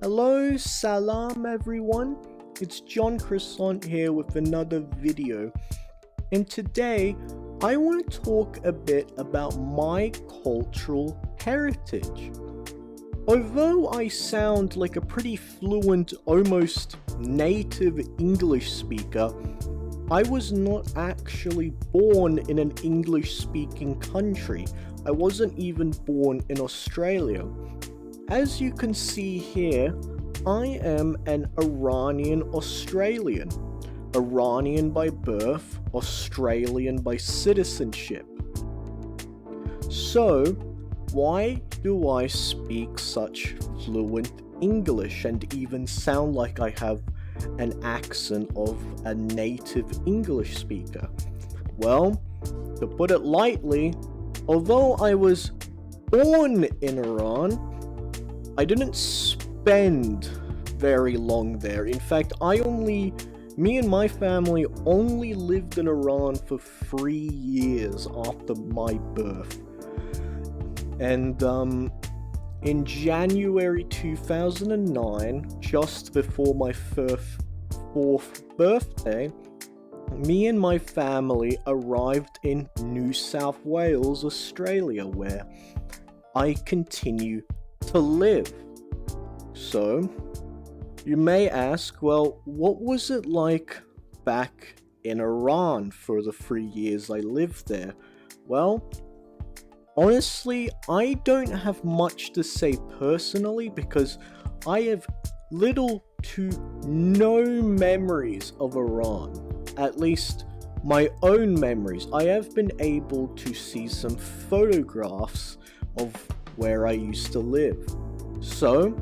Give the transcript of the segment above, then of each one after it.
Hello, salam everyone. It's John Croissant here with another video. And today, I want to talk a bit about my cultural heritage. Although I sound like a pretty fluent, almost native English speaker, I was not actually born in an English-speaking country. I wasn't even born in Australia. As you can see here, I am an Iranian Australian. Iranian by birth, Australian by citizenship. So, why do I speak such fluent English and even sound like I have an accent of a native English speaker? Well, to put it lightly, although I was born in Iran, I didn't spend very long there. In fact, me and my family only lived in Iran for 3 years after my birth. And in January 2009, just before my fourth birthday, me and my family arrived in New South Wales, Australia, where I continue to live. So, you may ask, well, what was it like back in Iran for the 3 years I lived there? Well, honestly, I don't have much to say personally because I have little to no memories of Iran. At least my own memories. I have been able to see some photographs of where I used to live. So,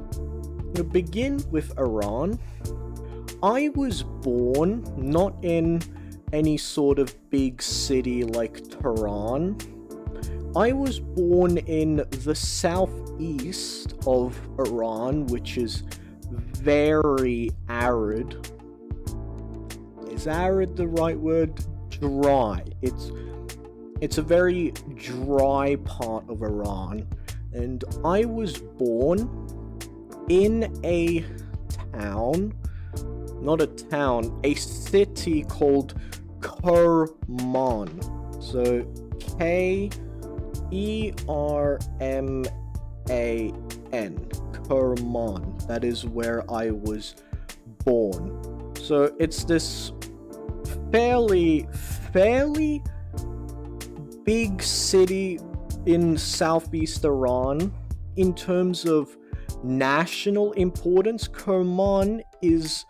to begin with Iran, I was born not in any sort of big city like Tehran. I was born in the southeast of Iran, which is very arid. Is arid the right word? Dry. It's a very dry part of Iran. And I was born in a town, not a town, a city called Kerman. So Kerman. Kerman. That is where I was born. So it's this fairly big city in southeast Iran. In terms of national importance, Kerman is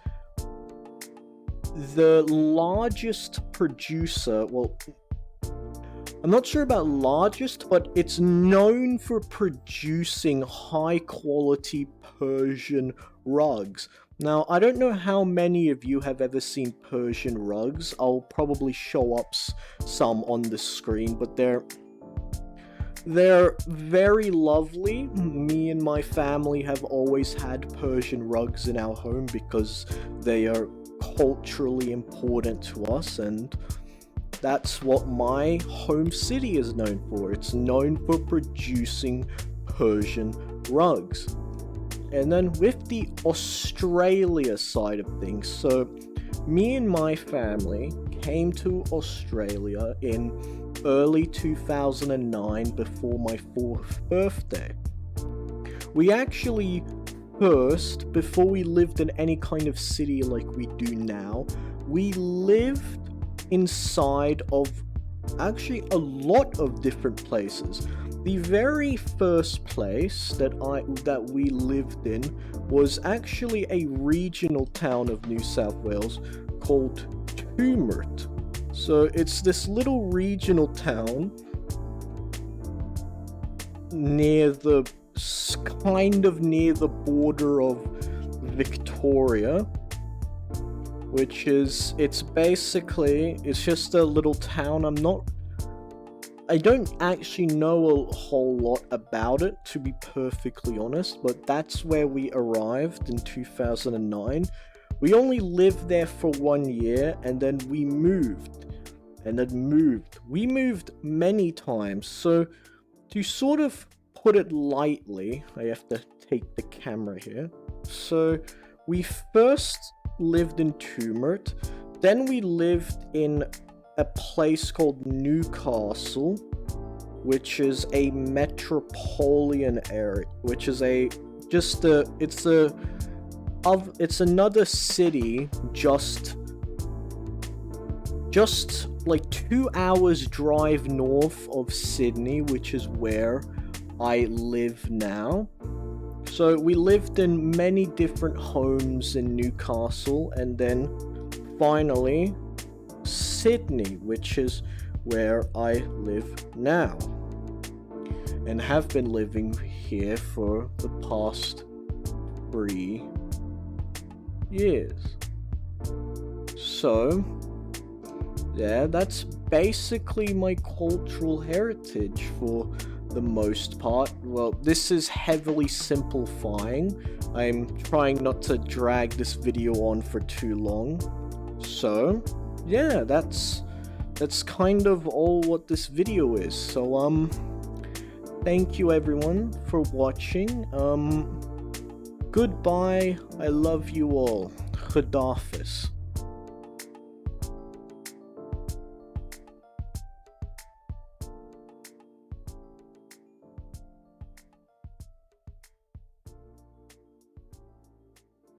the largest producer. Well, I'm not sure about largest, but it's known for producing high quality Persian rugs. Now, I don't know how many of you have ever seen Persian rugs. I'll probably show up some on the screen, but they're very lovely. Me and my family have always had Persian rugs in our home because they are culturally important to us, and that's what my home city is known for. It's known for producing Persian rugs. And then with the Australia side of things, so me and my family came to Australia in early 2009 before my 4th birthday. We actually first, before we lived in any kind of city like we do now, we lived inside of actually a lot of different places. The very first place that we lived in was actually a regional town of New South Wales called Tumut. So it's this little regional town near the border of Victoria, which is, it's just a little town. I don't actually know a whole lot about it, to be perfectly honest, but that's where we arrived in 2009. We only lived there for 1 year, and then we moved. We moved many times, so to sort of put it lightly, I have to take the camera here. So we first lived in Tumert, then we lived in a place called Newcastle, which is a metropolitan area, which is it's another city just like 2 hours drive north of Sydney, which is where I live now. So we lived in many different homes in Newcastle, and then finally Sydney, which is where I live now, and have been living here for the past 3 years. So yeah, that's basically my cultural heritage for the most part. Well, this is heavily simplifying. I'm trying not to drag this video on for too long. So yeah, that's kind of all what this video is. So thank you everyone for watching. Goodbye. I love you all. Khadafis.